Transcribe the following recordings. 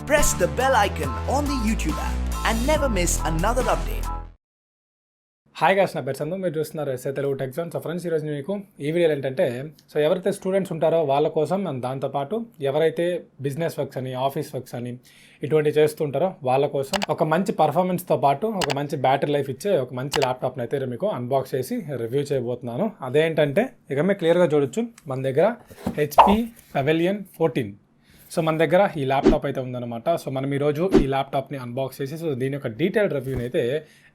press the bell icon on the YouTube app and never miss another update. Hi guys, నా పేరు చందు. మీరు చూస్తున్నారు సatelugutechzone. So friends, ఈరోజు మీకు ఈ వీడియోలో ఏంటంటే ఎవరైతే స్టూడెంట్స్ ఉంటారో వాళ్ళ కోసం అండ్ దాంతోపాటు ఎవరైతే బిజినెస్ వర్క్స్ అని, ఆఫీస్ వర్క్స్ అని ఇటువంటి చేస్తుంటారో వాళ్ళ కోసం ఒక మంచి పర్ఫార్మెన్స్తో పాటు ఒక మంచి బ్యాటరీ లైఫ్ ఇచ్చే ఒక మంచి ల్యాప్టాప్ని అయితే మీకు అన్బాక్స్ చేసి రివ్యూ చేయబోతున్నాను. అదేంటంటే ఇక మీరు క్లియర్గా చూడొచ్చు, మన దగ్గర HP Pavilion 14. సో మన దగ్గర ఈ ల్యాప్టాప్ అయితే ఉందన్నమాట. సో మనం ఈరోజు ఈ ల్యాప్టాప్ని అన్బాక్స్ చేసి సో దీని యొక్క డీటెయిల్డ్ రివ్యూని అయితే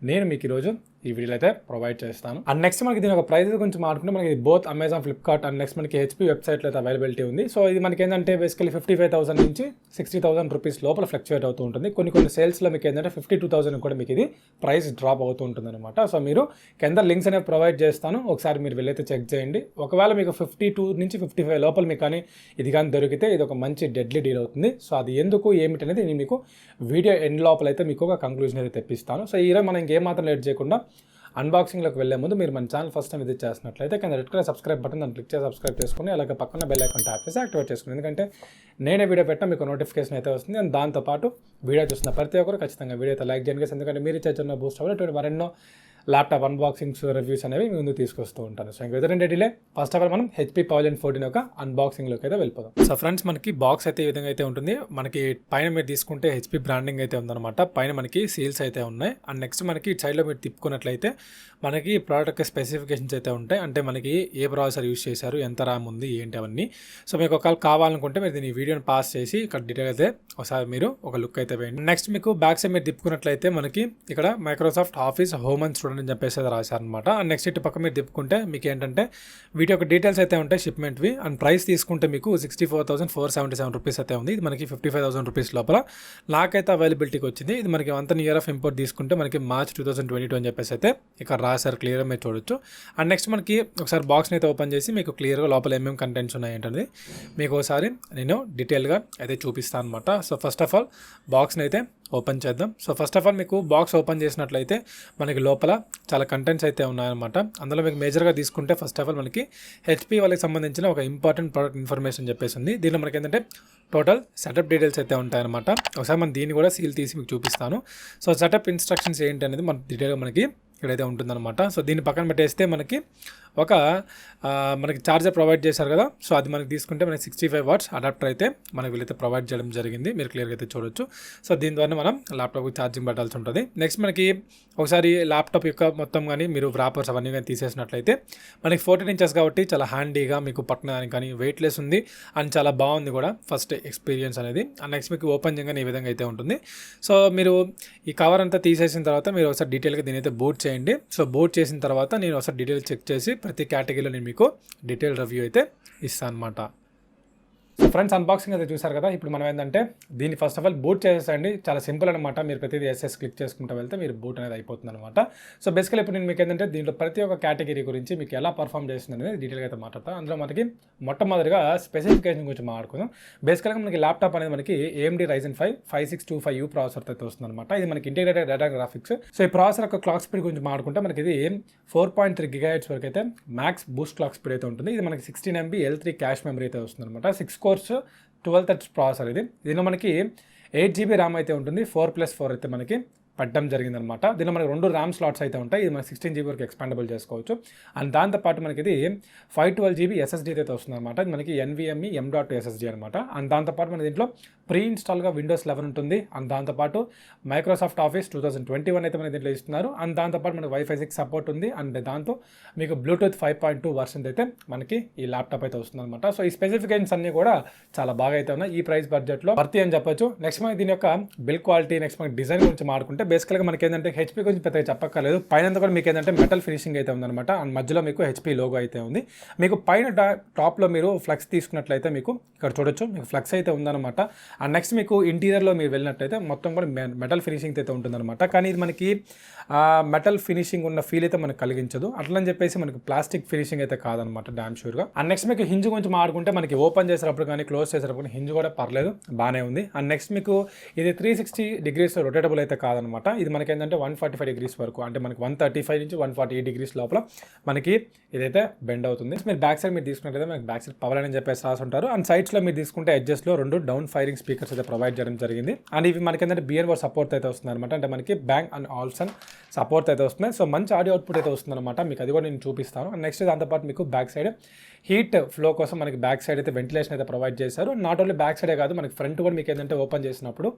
నేను మీకు ఈరోజు ఈ వీడియోలో అయితే ప్రొవైడ్ చేస్తాను. అండ్ నెక్స్ట్ మనకి దీని ఒక ప్రైస్ గురించి మాట్లాడుకుంటే మనకి both Amazon, Flipkart and next మనకి HP వెబ్సైట్లో అయితే అవైలబిలిటీ ఉంది. సో ఇది మనకి ఏంటంటే బేసికలీ 55,000 నుంచి 60,000 రూపీస్ లోపల ఫ్లక్చువేట్ అవుతూ ఉంటుంది. కొన్ని సేల్స్లో మీకు ఏంటంటే 52,000 కూడా మీకు ఇది ప్రైస్ డ్రాప్ అవుతూ ఉంటుంది అనమాట. సో మీరు కింద లింక్స్ అనేవి ప్రొవైడ్ చేస్తాను, ఒకసారి మీరు వెళ్ళైతే చెక్ చేయండి. ఒకవేళ మీకు 52 నుంచి 55 లోపల మీకు కానీ ఇది కానీ దొరికితే ఇది ఒక మంచి డెడ్లీ డీల్ అవుతుంది. సో అది ఎందుకు ఏమిటి అనేది నేను మీకు వీడియో ఎండ్ లోపల అయితే మీకు ఒక కంక్లూజన్ అయితే తెప్పిస్తాను. సో ఈరోజు మనం ఇంకేమాత్రం లేట్ చేయకుండా అన్బాక్సింగ్లోకి వెళ్ళే ముందు మీరు మన ఛానల్ ఫస్ట్ టైం విజిట్ చేసినట్లయితే కింద రెడ్ కలర్ సబ్స్క్రైబ్ బటన్ దాన్ని క్లిక్ చేసి సబ్స్క్రైబ్ చేసుకుని అలాగే పక్కన బెల్ ఐకాన్ ట్యాప్ చేసి యాక్టివేట్ చేసుకుని, ఎందుకంటే నేనే వీడియో పెట్టినా మీకు నోటిఫికేషన్ అయితే వస్తుంది. అండ్ దాంతోపాటు వీడియో చూస్తున్న ప్రతి ఒక్కరు ఖచ్చితంగా వీడియో అయితే లైక్ చేయండి, ఎందుకంటే మీరు చిన్న బూస్ట్ అవ్వాలి మరెన్నో ల్యాప్టాప్ అన్బాక్సింగ్స్, రివ్యూస్ అనేవి ముందు తీసుకొస్తూ ఉంటాను. సో ఇంకా ఎదురంటే డిలే ఫస్ట్ ఆఫ్ ఆల్ మనం HP Pavilion 14 యొక్క అన్బాక్సింగ్లోకి అయితే వెళ్ళిపోదాం. సో ఫ్రెండ్స్, మనకి బాక్స్ అయితే ఈ విధంగా అయితే ఉంటుంది. మనకి పైన మీరు తీసుకుంటే HP బ్రాండింగ్ అయితే ఉందన్నమాట. పైన మనకి సీల్స్ అయితే ఉన్నాయి. అండ్ నెక్స్ట్ మనకి ఇటు సైడ్లో మీరు తిప్పుకున్నట్లయితే మనకి ప్రోడక్ట్ యొక్క స్పెసిఫికేషన్స్ అయితే ఉంటాయి. అంటే మనకి ఏ ప్రాసెసర్ యూస్ చేశారు, ఎంత ర్యామ్ ఉంది, ఏంటి అవన్నీ. సో మీకు ఒకవేళ కావాలనుకుంటే మీరు దీని వీడియోని పాస్ చేసి ఇక్కడ డీటెయిల్ అయితే ఒకసారి మీరు ఒక లుక్ అయితే వేయండి. నెక్స్ట్ మీకు బ్యాక్ సైడ్ మీరు తిప్పుకున్నట్లయితే మనకి ఇక్కడ Microsoft office home and student అని చెప్పేసి అయితే రాశారనమాట. అండ్ నెక్స్ట్ ఇటు పక్క మీరు తిప్పుకుంటే మీకు ఏంటంటే వీటి యొక్క డీటెయిల్స్ అయితే ఉంటాయి, షిప్మెంట్వి. అండ్ ప్రైస్ తీసుకుంటే మీకు 64,477 రూపీస్ అయితే ఉంది. ఇది మనకి 55,000 రూపీస్ లోపల నాకైతే అవైలబిలిటీకి వచ్చింది. ఇది మనకి 1 ఇయర్ ఆఫ్ ఇంపోర్ట్ తీసుకుంటే మనకి మార్చ్ 2022 అని చెప్పేసి అయితే ఇక్కడ రాశారు, క్లియర్గా మీరు చూడొచ్చు. అండ్ నెక్స్ట్ మనకి ఒకసారి బాక్స్ని అయితే ఓపెన్ చేసి మీకు క్లియర్గా లోపల ఏమేమి కంటెంట్స్ ఉన్నాయి ఏంటనేది మీకు ఒకసారి నేను డీటెయిల్గా అయితే చూపిస్తాను అనమాట. సో ఫస్ట్ ఆఫ్ ఆల్ బాక్స్ని అయితే ఓపెన్ చేద్దాం. సో ఫస్ట్ ఆఫ్ ఆల్ మీకు బాక్స్ ఓపెన్ చేసినట్లయితే మనకి లోపల చాలా కంటెంట్స్ అయితే ఉన్నాయన్నమాట. అందులో మీకు మేజర్గా తీసుకుంటే ఫస్ట్ ఆఫ్ ఆల్ మనకి HP వాళ్ళకి సంబంధించిన ఒక ఇంపార్టెంట్ ప్రోడక్ట్ ఇన్ఫర్మేషన్ చెప్పేసి ఉంది. దీనిలో మనకి ఏంటంటే టోటల్ సెటప్ డీటెయిల్స్ అయితే ఉంటాయన్నమాట. ఒకసారి మనం దీన్ని కూడా సీల్ తీసి మీకు చూపిస్తాను. సో సెటప్ ఇన్స్ట్రక్షన్స్ ఏంటి అనేది మన డీటెయిల్గా మనకి ఇక్కడైతే ఉంటుందన్నమాట. సో దీన్ని పక్కన పెట్టేస్తే మనకి మనకి ఛార్జర్ ప్రొవైడ్ చేశారు కదా. సో అది మనకి తీసుకుంటే మనకి 65 వాట్స్ అడాప్టర్ అయితే మనకి వీళ్ళైతే ప్రొవైడ్ చేయడం జరిగింది, మీరు క్లియర్గా అయితే చూడొచ్చు. సో దీని ద్వారా మనం ల్యాప్టాప్కి ఛార్జింగ్ పెట్టాల్సి ఉంటుంది. నెక్స్ట్ మనకి ఒకసారి ల్యాప్టాప్ యొక్క మొత్తం కానీ మీరు వ్రాపర్స్ అవన్నీ కానీ తీసేసినట్లయితే మనకి 14 ఇంచెస్ కాబట్టి చాలా హ్యాండీగా మీకు పట్టణానికి కానీ వెయిట్లెస్ ఉంది అండ్ చాలా బాగుంది కూడా ఫస్ట్ ఎక్స్పీరియన్స్ అనేది. అండ్ నెక్స్ట్ మీకు ఓపెన్ చేయగానే ఈ విధంగా అయితే ఉంటుంది. సో మీరు ఈ కవర్ అంతా తీసేసిన తర్వాత మీరు ఒకసారి డీటెయిల్గా దీని అయితే బూట్ చేయండి. సో బూట్ చేసిన తర్వాత నేను ఒకసారి డీటెయిల్ చెక్ చేసి ప్రతి కేటగిరీలో నేను మీకు డీటెయిల్ రివ్యూ అయితే ఇస్తాను అనమాట. సో ఫ్రెండ్స్, అన్బాక్సింగ్ అయితే చూసారు కదా. ఇప్పుడు మనం ఏంటంటే దీన్ని ఫస్ట్ ఆఫ్ ఆల్ బూట్ చేసేసండి. చాలా సింపుల్ అనమాట. మీరు ప్రతిదీ SS క్లిక్ చేసుకుంటూ వెళ్తే మీరు బూట్ అనేది అయిపోతుంది అనమాట. సో బేసికల్ ఇప్పుడు నేను మీకు ఏంటంటే దీంట్లో ప్రతి ఒక్క కేటగిరీ గురించి మీకు ఎలా పర్ఫామ్ చేస్తుంది అనేది డీటెయిల్గా అయితే మాట్లాడతాను. అందులో మనకి మొట్టమొదటిగా స్పెసిఫికేషన్ గురించి మాట్లాడుకుందాం. బేసికల్గా మనకి ల్యాప్టాప్ అనేది మనకి AMD ryzen 5 5625U ప్రాసెసర్ అయితే వస్తుంది అనమాట. ఇది మనకి ఇంటిగ్రేటెడ్ డేటా గ్రాఫిక్స్. సో ఈ ప్రాసెసర్ యొక్క క్లాక్ స్పీడ్ గురించి మాట్లాడుకుంటే మనకి ఇది 4.3 GHz వరకు అయితే మ్యాక్స్ బూస్ట్ క్లాక్ స్పీడ్ అయితే ఉంటుంది. ఇది మనకి 16 MB L3 క్యాష్ మెమరీ అయితే వస్తుంది అనమాట. 6 కోర్స్ 12 థ్రెడ్స్ ప్రాసెసర్ ఇది. దీనిలో మనకి 8 GB ర్యామ్ అయితే ఉంటుంది. 4+4 అయితే మనకి పెట్టడం జరిగిందనమాట. దీనిలో మనకి 2 ర్యామ్ స్లాట్స్ అయితే ఉంటాయి. ఇది మనకి 16 GB వరకు ఎక్స్పాండబుల్ చేసుకోవచ్చు. అండ్ దాంతోపాటు మనకి ఇది 512 GB SSD అయితే వస్తుంది అనమాట. ఇది మనకి NVMe M.2 SSD అనమాట. అండ్ దాంతోపాటు మన దీంట్లో ప్రీ ఇన్స్టాల్గా Windows 11 ఉంటుంది. అండ్ దాంతోపాటు మైక్రోసాఫ్ట్ ఆఫీస్ 2021 అయితే మనకి దీంట్లో ఇస్తున్నారు. అండ్ దాంతోపాటు మనకి Wi-Fi 6 సపోర్ట్ ఉంది. అండ్ దాంతో మీకు బ్లూటూత్ 5.2 వర్షన్ అయితే మనకి ఈ ల్యాప్టాప్ అయితే వస్తుంది అనమాట. సో ఈ స్పెసిఫికేషన్స్ అన్ని కూడా చాలా బాగా అయితే ఉన్నాయి ఈ ప్రైస్ బడ్జెట్లో వర్తి అని చెప్పొచ్చు. నెక్స్ట్ మనకి దీని యొక్క బిల్ క్వాలిటీ, నెక్స్ట్ మనకి డిజైన్ గురించి మాట్లాడుకుంటే బేసికల్గా మనకి ఏంటంటే HP గురించి పెద్దగా చెప్పక్కర్లేదు. పైన కూడా మీకు ఏంటంటే మెటల్ ఫినిషింగ్ అయితే ఉందన్నమాట. అండ్ మధ్యలో మీకు HP లోగో అయితే ఉంది. మీకు పైన టాప్లో మీరు ఫ్లెక్స్ తీసుకున్నట్లయితే మీకు ఇక్కడ చూడొచ్చు, మీకు ఫ్లెక్స్ అయితే ఉందన్నమాట. అండ్ నెక్స్ట్ మీకు ఇంటీరియర్లో మీరు వెళ్ళినట్లయితే మొత్తం కూడా మెటల్ ఫినిషింగ్ అయితే ఉంటుందన్నమాట. కానీ ఇది మనకి మెటల్ ఫినిషింగ్ ఉన్న ఫీల్ అయితే మనకు కలిగించదు. అట్లని చెప్పేసి మనకి ప్లాస్టిక్ ఫినిషింగ్ అయితే కాదనమాట, డామ్ షూర్గా. అండ్ నెక్స్ట్ మీకు హింజ్ గురించి మాట్లాడుకుంటే మనకి ఓపెన్ చేసేటప్పుడు కానీ క్లోజ్ చేసేటప్పుడు హింజ్ కూడా పర్లేదు, బాగానే ఉంది. అండ్ నెక్స్ట్ మీకు ఇది 360 degrees రొటేటబుల్ అయితే కాదనమాట. ఇది మనకి ఏంటంటే 145 degrees వరకు, అంటే మనకి 135 నుంచి 148 degrees లోపల మనకి ఇదైతే బెండ్ అవుతుంది. మీరు బ్యాక్ సైడ్ మీరు తీసుకున్నట్లయితే మనకి బ్యాక్ సైడ్ పవర్ అని చెప్పేసి రాసి ఉంటారు. అండ్ సైడ్స్లో మీరు తీసుకుంటే ఎడ్జెస్లో 2 డౌన్ ఫైరింగ్ స్పీకర్స్ అయితే ప్రొవైడ్ చేయడం జరిగింది. అండ్ ఇవి మనకి ఏంటంటే బిఎన్ఓ సపోర్ట్ అయితే వస్తుంది అనమాట. అంటే మనకి బ్యాంక్ అండ్ ఆల్సన్ సపోర్ట్ అయితే వస్తుంది. సో మంచి ఆడియో అవుట్పుట్ అయితే వస్తుంది అనమాట. మీకు అది కూడా నేను చూపిస్తాను. అండ్ నెక్స్ట్ దాంతోపాటు మీకు బ్యాక్ సైడ్ హీట్ ఫ్లో కోసం మనకి బ్యాక్ సైడ్ అయితే వెంటిలేషన్ అయితే ప్రొవైడ్ చేశారు. నాట్ ఓన్లీ బ్యాక్ సైడే కాదు, మనకి ఫ్రంట్ కూడా మీకు ఏంటంటే ఓపెన్ చేసినప్పుడు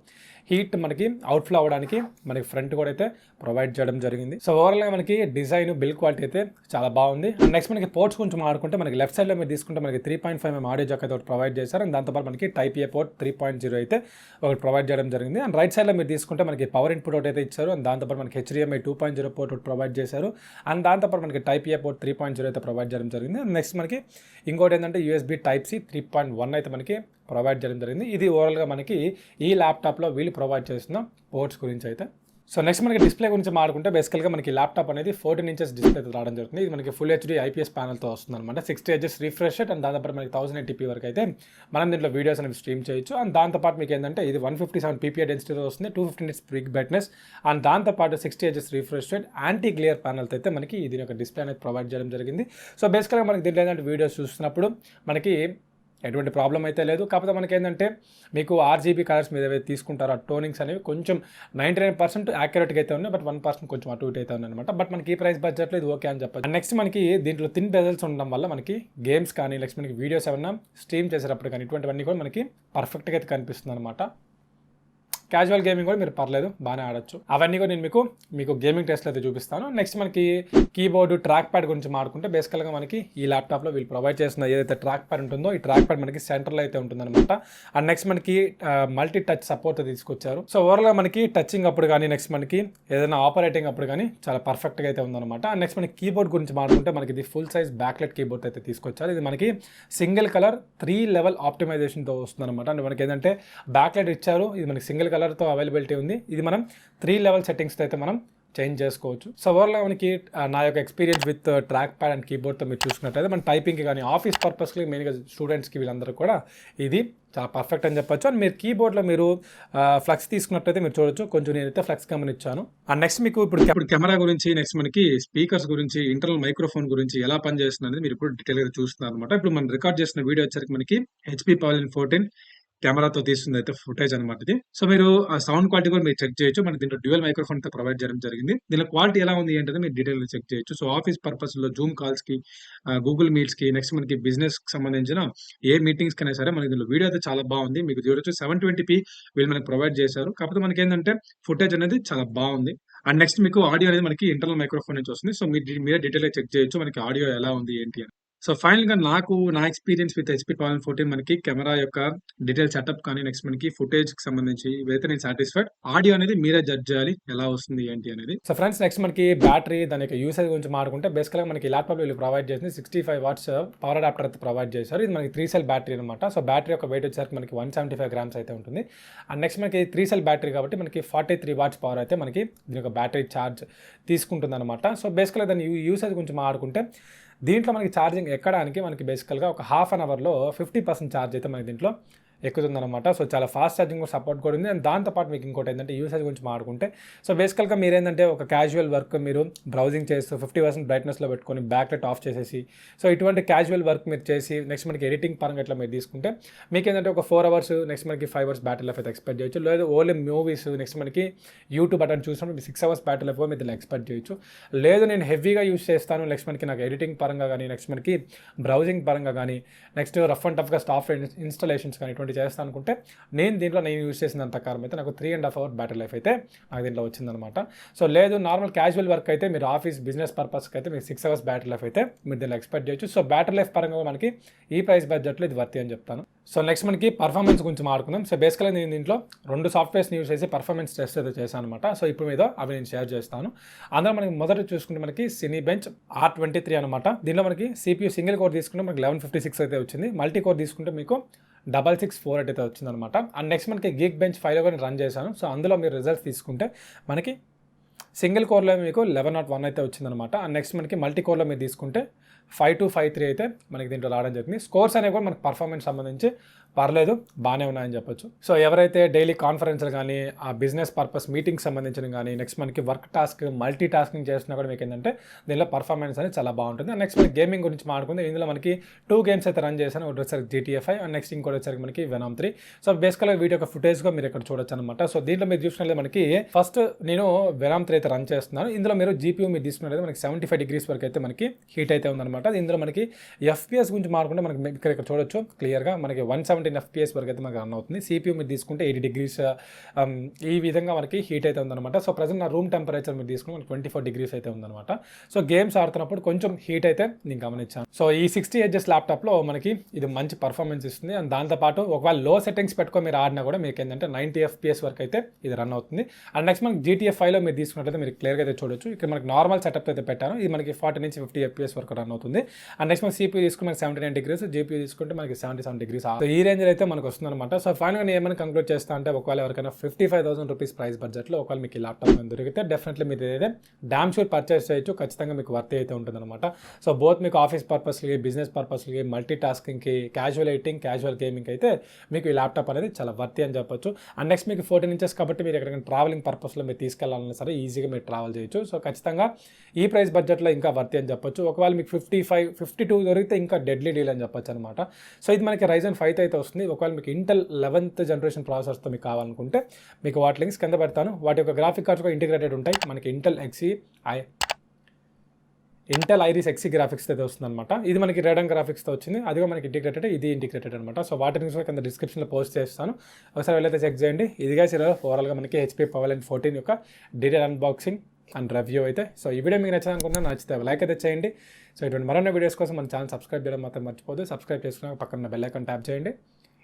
హీట్ మనకి అవుట్ఫ్లో అవ్వడానికి మనకి ఫ్రంట్ కూడా అయితే ప్రొవైడ్ చేయడం జరిగింది. సో ఓవరాల్గా మనకి డిజైన్ బిల్డ్ క్వాలిటీ అయితే చాలా బాగుంది. అండ్ నెక్స్ట్ మనకి పోర్ట్స్ కొంచెం ఆడుకుంటే మనకి లెఫ్ట్ సైడ్లో మీరు తీసుకుంటే మనకి 3.5mm ఆడియో జాక్ అయితే ఒకటి ప్రొవైడ్ చేశారు. అండ్ దాంతోపాటు మనకి టైప్ ఏ పోర్ట్ 3.0 అయితే ఒకటి ప్రొవైడ్ చేయడం జరిగింది. అండ్ రైట్ సైడ్లో మీరు తీసుకుంటే మనకి పవర్ ఇన్పుట్ ఒకటి అయితే ఇచ్చారు. అండ్ దాంతోపాటు మనకి HDMI 2.0 పోర్ట్ ఒకటి ప్రొవైడ్ చేశారు. అండ్ దాంతోపాటు మనకి టైప్ ఏ పోర్ట్ 3.0 అయితే ప్రొవైడ్ చేయడం జరిగింది. అండ్ నెక్స్ట్ మనకి ఇంకోటి ఏంటంటే USB Type-C 3.1 అయితే మనకి ప్రొవైడ్ చేయడం జరిగింది. ఇది ఓవరాల్గా మనకి ఈ ల్యాప్టాప్లో వీళ్ళు ప్రొవైడ్ చేస్తున్న పోర్ట్స్ గురించి అయితే. సో నెక్స్ట్ మనకి డిస్ప్లే గురించి మాట్లాడుకుంటే బేసికల్గా మనకి ల్యాప్టాప్ అనేది 14 inches డిస్ప్లే అయితే రావడం జరుగుతుంది. ఇది మనకి ఫుల్ HD IPS ప్యానల్తో వస్తుంది అనమాట. 60 Hz రిఫ్రెష్ రేట్ అండ్ దాంతోపాటు మనకి 1080p వరకు అయితే మనం దీంట్లో వీడియోస్ అనేవి స్ట్రీమ్ చేయొచ్చు. అండ్ దాంతోపాటు మీకు ఏంటంటే ఇది 157 ppi డెన్సిటీతో వస్తుంది, 250 nits పీక్ బ్రైట్నెస్ అండ్ దాంతోపాటు 60 Hz refresh rate anti glare ప్యానల్తో అయితే మనకి దీని యొక్క డిస్ప్లే అనేది ప్రొవైడ్ చేయడం జరిగింది. సో బేసికల్గా మనకి దీంట్లో ఏంటంటే వీడియోస్ చూస్తున్నప్పుడు మనకి ఎటువంటి ప్రాబ్లం అయితే లేదు. కాకపోతే మనకి ఏంటంటే మీకు RGB కలర్స్ మీద ఏవైతే తీసుకుంటారో ఆ టోనింగ్స్ అనేవి కొంచెం 99% యాక్యురేట్గా అయితే ఉన్నాయి, బట్ 1% కొంచెం అటు ఇటు అయితే ఉన్నాయి అనమాట. బట్ మనకి ఈ ప్రైస్ బడ్జెట్లో ఇది ఓకే అని చెప్పచ్చు. నెక్స్ట్ మనకి దీంట్లో థిన్ బెజల్స్ ఉండడం వల్ల మనకి గేమ్స్ కానీ నెక్స్ట్ మనకి వీడియోస్ ఏమన్నా స్ట్రీమ్ చేసేటప్పుడు కానీ ఇటువంటివన్నీ కూడా మనకి పర్ఫెక్ట్గా అయితే కనిపిస్తుంది అనమాట. క్యాజువల్ గేమింగ్ కూడా మీరు పర్లేదు బాగానే ఆడొచ్చు. అవన్నీ కూడా నేను మీకు గేమింగ్ టెస్ట్లో అయితే చూపిస్తాను. నెక్స్ట్ మనకి కీబోర్డు ట్రాక్ ప్యాడ్ గురించి మాట్లాడుకుంటే బేసికల్గా మనకి ఈ ల్యాప్టాప్లో వీళ్ళు ప్రొవైడ్ చేసిన ఏదైతే ట్రాక్ ప్యాడ్ ఉంటుందో ఈ ట్రాక్ ప్యాడ్ మనకి సెంటర్లో అయితే ఉంటుందన్నమాట. అండ్ నెక్స్ట్ మనకి మల్టీ టచ్ సపోర్ట్ తీసుకొచ్చారు. సో ఓవరాల్గా మనకి టచింగ్ అప్పుడు కానీ నెక్స్ట్ మనకి ఏదైనా ఆపరేటింగ్ అప్పుడు కానీ చాలా పర్ఫెక్ట్గా అయితే ఉందన్నమాట. అండ్ నెక్స్ట్ మనకి కీబోర్డ్ గురించి మాట్లాడుకుంటే మనకి ఇది ఫుల్ సైజ్ బ్యాక్లెట్ కీబోర్డ్ అయితే తీసుకొచ్చారు. ఇది మనకి సింగిల్ కలర్ 3 level ఆప్టిమైజేషన్తో వస్తుందన్నమాట. అంటే మనకి ఏంటంటే బ్యాక్లెట్ ఇచ్చారు, ఇది మనకి సింగిల్ కలర్తో అవైలబిలిటీ ఉంది. ఇది మనం 3 level సెట్టింగ్స్తో అయితే మనం చేంజ్ చేసుకోవచ్చు. సో ఓవర్గా మనకి నా యొక్క experience with track pad and కీబోర్డ్తో మీరు చూసుకున్నట్టయితే మన టైపింగ్కి కానీ ఆఫీస్ పర్పస్కి మెయిన్గా స్టూడెంట్స్కి వీళ్ళందరూ కూడా ఇది చాలా పర్ఫెక్ట్ అని చెప్పొచ్చు. అండ్ మీరు కీబోర్డ్లో మీరు ఫ్లక్స్ తీసుకున్నట్టయితే మీరు చూడొచ్చు, కొంచెం నేనైతే ఫ్లక్స్ గమనించాను. అండ్ నెక్స్ట్ మీకు ఇప్పుడు కెమెరా గురించి నెక్స్ట్ మనకి స్పీకర్స్ గురించి ఇంటర్నల్ మైక్రోఫోన్ గురించి ఎలా పనిచేస్తుంది అనేది మీరు ఇప్పుడు డీటెయిల్గా చూస్తున్నారు అనమాట. ఇప్పుడు మనం రికార్డ్ చేసిన వీడియో వచ్చరికి మనకి HP Pavilion 14 కెమెరాతో తీస్తుంది అయితే ఫుటేజ్ అనమాట ఇది. సో మీరు ఆ సౌండ్ క్వాలిటీ కూడా మీరు చెక్ చేయొచ్చు. మనకి దీంట్లో డ్యూయల్ మైక్రోఫోన్ తో ప్రొవైడ్ చేయడం జరిగింది. దీనిలో క్వాలిటీ ఎలా ఉంది ఏంటంటే మీరు డీటెయిల్ చెక్ చేయొచ్చు. సో ఆఫీస్ పర్పస్ లో జూమ్ కాల్స్ కి, గూగుల్ మీట్స్ కి, నెక్స్ట్ మనకి బిజినెస్ కి సంబంధించిన ఏ మీటింగ్స్ కైనా సరే మనకి దీనిలో వీడియో అయితే చాలా బాగుంది. మీకు చూడొచ్చు 720p వీళ్ళు మనకి ప్రొవైడ్ చేశారు. కాకపోతే మనకి ఏంటంటే ఫుటేజ్ అనేది చాలా బాగుంది. అండ్ నెక్స్ట్ మీకు ఆడియో అనేది మనకి ఇంటర్నల్ మైక్రోఫోన్ నుంచి వస్తుంది. సో మీరే డీటెయిల్ చెక్ చేయొచ్చు మనకి ఆడియో ఎలా ఉంది ఏంటి అని. సో ఫైనల్ గా నా ఎక్స్పీరియన్స్ విత్ HP Pavilion 14 మనకి కెమెరా యొక్క డీటెయిల్ సెటప్ కానీ నెక్స్ట్ మనకి ఫుటేజ్ కి సంబంధించి ఇవైతే నేను సాటిస్ఫైడ్. ఆడియో అనేది మీరే జడ్జ్ చేయాలి ఎలా వస్తుంది ఏంటి అనేది. సో ఫ్రెండ్స్ నెక్స్ట్ మనకి బ్యాటరీ దాని యొక్క యూసేజ్ గురించి మాట్లాడుకుంటే బేసికల్ గా మనకి ల్యాప్టాప్ వీళ్ళు ప్రొవైడ్ చేసింది 65 watts పవర్ అడాప్టర్ అయితే ప్రొవైడ్ చేశారు. ఇది మనకి 3 cell బ్యాటరీ అనమాట. సో బ్యాటరీ యొక్క వెయిట్ వచ్చేసరికి మనకి 175 grams అయితే ఉంటుంది. అండ్ నెక్స్ట్ మనకి 3 cell బ్యాటరీ కాబట్టి మనకి 43 watts పవర్ అయితే మనకి దీని యొక్క బ్యాటరీ ఛార్జ్ తీసుకుంటుంది అనమాట. సో బేసికల్గా దాని యూసేజ్ గురించి మాట్లాడుకుంటే దీంట్లో మనకి ఛార్జింగ్ ఎక్కడానికి మనకి బేసికల్గా ఒక హాఫ్ అన్ అవర్లో 50% ఛార్జ్ అయితే మనకి దీంట్లో ఎక్కుతుందన్నమాట. సో చాలా ఫాస్ట్ ఛార్జింగ్ కూడా సపోర్ట్ కూడా ఉంది. అండ్ దాంతోపాటు మీకు ఇంకోటి ఏంటంటే యూసేజ్ గురించి మాట్లాడుకుంటే సో బేసికల్గా మీరు ఏంటంటే ఒక క్యాజువల్ వర్క్ మీరు బ్రౌజింగ్ చేస్తూ 50% బ్రైట్నెస్లో పెట్టుకొని బ్యాక్లైట్ ఆఫ్ చేసేసి సో ఇటువంటి క్యాజువల్ వర్క్ మీరు చేసి నెక్స్ట్ మనకి ఎడిటింగ్ పరంగా ఇట్లా మీరు తీసుకుంటే మీకు ఏంటంటే ఒక 4 hours నెక్స్ట్ మనకి 5 hours బ్యాటరీ లైఫ్ అయితే ఎక్స్పెక్ట్ చేయొచ్చు. లేదు ఓన్లీ మూవీస్ నెక్స్ట్ మనకి యూట్యూబ్ బటన్ చూసినప్పుడు 6 hours బ్యాటరీ లైఫ్ మీరు దీన్ని ఎక్స్పెక్ట్ చేయొచ్చు. లేదు నేను హెవీగా యూస్ చేస్తాను నెక్స్ట్ మనకి నాకు ఎడిటింగ్ పరంగా కానీ నెక్స్ట్ మనకి బ్రౌజింగ్ పరంగా కానీ నెక్స్ట్ రఫ్ అండ్ టఫ్గా సాఫ్ట్వేర్ ఇన్స్టాలేషన్స్ కానీ ఇటువంటి చేస్తాను అనుకుంటే నేను యూస్ చేసిన ప్రకారం అయితే నాకు 3.5 hour బ్యాటరీ లైఫ్ అయితే నాకు దీంట్లో వచ్చిందనమాట. సో లేదు నార్మల్ క్యాజువల్ వర్క్ అయితే మీరు ఆఫీస్ బిజినెస్ పర్పస్కి అయితే మీకు 6 hours బ్యాటరీ లైఫ్ అయితే మీరు దీంట్లో ఎక్స్పెక్ట్ చేయొచ్చు. సో బ్యాటరీ లైఫ్ పరంగా మనకి ఈ ప్రైస్ బడ్జెట్లో ఇది వర్తి అని చెప్తాను. సో నెక్స్ట్ మనకి పర్ఫార్మెన్స్ గురించి మాట్లాడుకుందాం. సో బేసికల్గా నేను దీంట్లో 2 సాఫ్ట్వేర్స్ని యూస్ చేసి పర్ఫార్మెన్స్ టెస్ట్ అయితే చేశాను అనమాట. సో ఇప్పుడు మీద అవి నేను షేర్ చేస్తాను. అందులో మనకి మొదట చూసుకుంటే మనకి Cinebench R23 అనమాట. దీనిలో మనకి CPU సింగిల్ కోర్ తీసుకుంటే మనకి 1156 అయితే వచ్చింది. మల్టీ కోర్ తీసుకుంటే మీకు 664 అయితే వచ్చిందనమాట. అండ్ నెక్స్ట్ మనకి Geekbench 5 కూడా రన్ చేశాను. సో అందులో మీరు రిజల్ట్స్ తీసుకుంటే మనకి సింగిల్ కోర్లో మీకు 1101 అయితే వచ్చిందనమాట. అండ్ నెక్స్ట్ మనకి మల్టీ కోర్లో మీరు తీసుకుంటే 5253 అయితే మనకి దీంట్లో రావడం జరిగింది. స్కోర్స్ అనేవి కూడా మనకి పర్ఫార్మెన్స్ సంబంధించి పర్లేదు బాగానే ఉన్నాయని చెప్పొచ్చు. సో ఎవరైతే డైలీ కాన్ఫరెన్స్లు కానీ ఆ బిజినెస్ పర్పస్ మీటింగ్కి సంబంధించిన కానీ నెక్స్ట్ మనకి వర్క్ టాస్క్ మల్టీ టాస్కింగ్ చేస్తున్నా కూడా మీకు ఏంటంటే దీనిలో పర్ఫార్మెన్స్ అనేది చాలా బాగుంటుంది. అండ్ నెక్స్ట్ మనకి గేమింగ్ గురించి మాట్లాడుకుంది. ఇందులో మనకి 2 గేమ్స్ అయితే రన్ చేశాను. ఒకటి వచ్చేసరికి GTA 5 అండ్ నెక్స్ట్ ఇంకోటి వచ్చేసరికి మనకి Venom 3. సో బేసికల్గా వీడియో యొక్క ఫుటేజ్గా మీరు ఇక్కడ చూడొచ్చు అనమాట. సో దీంట్లో మీరు చూసినట్లయితే మనకి ఫస్ట్ నేను Venom 3 అయితే రన్ చేస్తున్నాను. ఇందులో మీరు GPU మీరు తీసుకున్నట్లయితే మనకి 75 degrees వరకు అయితే మనకి హీట్ అయితే ఉందన్నమాట. ఇందులో మనకి FPS గురించి మాట్లాడుకుంటే మనకి ఇక్కడ చూడొచ్చు క్లియర్గా మనకి 117 FPS వరకు అయితే మనకి రన్ అవుతుంది. CPU మీరు తీసుకుంటే 80 degrees ఈ విధంగా మనకి హీట్ అయితే ఉందన్నమాట. సో ప్రజెంట్ నా రూమ్ టెంపరేచర్ మీరు తీసుకుంటే మనకి 24 degrees అయితే ఉందన్నమాట. సో గేమ్స్ ఆడుతున్నప్పుడు కొంచెం హీట్ అయితే నేను గమనించాను. సో ఈ 60 Hz ల్యాప్టాప్లో మనకి ఇది మంచి పర్ఫార్మెన్స్ ఇస్తుంది. అండ్ దాంతోపాటు ఒకవేళ లో సెట్టింగ్స్ పెట్టుకొని మీరు ఆడినా కూడా మీకు ఏంటంటే 90 FPS వరకు అయితే ఇది రన్ అవుతుంది. అండ్ నెక్స్ట్ మనకి GTA 5లో మీరు తీసుకున్నట్లయితే మీరు క్లియర్గా అయితే చూడొచ్చు. ఇక్కడ మనకి నార్మల్ సెటప్ అయితే పెట్టాను. ఇది మనకి 40 నుంచి 50 FPS వరకు రన్ అవుతుంది. అండ్ నెక్స్ట్ మనకి CPU తీసుకుంటే మనకి 79 degrees, GPU తీసుకుంటే మనకి 77 degrees. సో ఈ రేంజ్ అయితే మనకు వస్తుంది అనమాట. సో ఫైనల్గా నేను ఏమైనా కంక్లూడ్ చేస్తా అంటే ఒకవేళ ఎవరికైనా 55,000 రూపీస్ ప్రైస్ బడ్జెట్లో ఒకవేళ మీకు ఈ ల్యాప్టాప్ దొరికితే డెఫినెట్లీ మీరు ఏదైతే డామ్ షూర్ పర్చేస్ చేయొచ్చు. ఖచ్చితంగా మీకు వర్త్ అయితే ఉంటుంది అనమాట. సో బోత్ మీకు ఆఫీస్ పర్పస్కి బిజినెస్ పర్పస్కి మల్టీ టాస్కింగ్కి క్యాజువల్ ఎడిటింగ్ క్యాజువల్ గేమింగ్ అయితే మీకు ఈ ల్యాప్టాప్ అనేది చాలా వర్తీ అని చెప్పొచ్చు. అండ్ నెక్స్ట్ మీకు 14 inches కాబట్టి మీరు ఎక్కడికైనా ట్రావెలింగ్ పర్పస్లో మీరు తీసుకెళ్ళాలన్నా సరే ఈజీగా మీరు ట్రావెల్ చేయొచ్చు. సో ఖచ్చితంగా ఈ ప్రైస్ బడ్జెట్లో ఇంకా వర్తీ అని చెప్పొచ్చు. ఒకవేళ మీకు 55, 52 దొరికితే ఇంకా డెడ్లీ డీల్ అని చెప్పొచ్చు అనమాట. సో ఇది మనకి ryzen 5 అయితే వస్తుంది. ఒకవేళ మీకు ఇంటెల్ 11th జనరేషన్ ప్రాసెసర్తో మీకు కావాలనుకుంటే మీకు వాటి లింక్స్ కింద పెడతాను. వాటి యొక్క గ్రాఫిక్ కార్డ్స్ కూడా ఇంటిగ్రేటెడ్ ఉంటాయి. మనకి ఇంటెల్ ఐరిస్ ఎక్సీ గ్రాఫిక్స్ అయితే వస్తుంది అనమాట. ఇది మనకి రేడన్ గ్రాఫిక్స్తో వచ్చింది. అదిగా మనకి ఇంటిగ్రేటెడ్, ఇది ఇంటిగ్రేటెడ్ అనమాట. సో వాటి లింక్స్ కింద డిస్క్రిప్షన్లో పోస్ట్ చేస్తాను. ఒకసారి వెళ్ళైతే చెక్ చేయండి. ఇదిగా ఓవరాల్గా మనకి HP Pavilion 14 యొక్క డీటెయిల్ అన్బాక్సింగ్ అండ్ రివ్యూ అయితే. సో ఈ వీడియో మీకు నచ్చిందనుకుంటున్నాను. నచ్చితే లైక్ అయితే చేయండి. సో ఇటువంటి మరిన్ని వీడియోస్ కోసం మన ఛానల్ సబ్స్క్రైబ్ చేయడం మాత్రం మర్చిపోదు. సబ్స్క్రైబ్ చేసుకున్న పక్కన బెల్ ఐకాన్ ట్యాప్ చేయండి.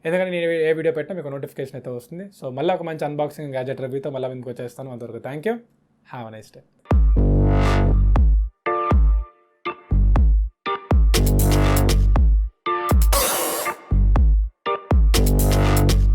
ఎందుకంటే నేను ఏ వీడియో పెట్టినా మీకు నోటిఫికేషన్ అయితే వస్తుంది. సో మళ్ళీ ఒక మంచి అన్బాక్సింగ్ గ్యాజెట్ రివ్యూతో మళ్ళీ మీకు వచ్చేస్తాను. అంతవరకు thank you. Have a nice day.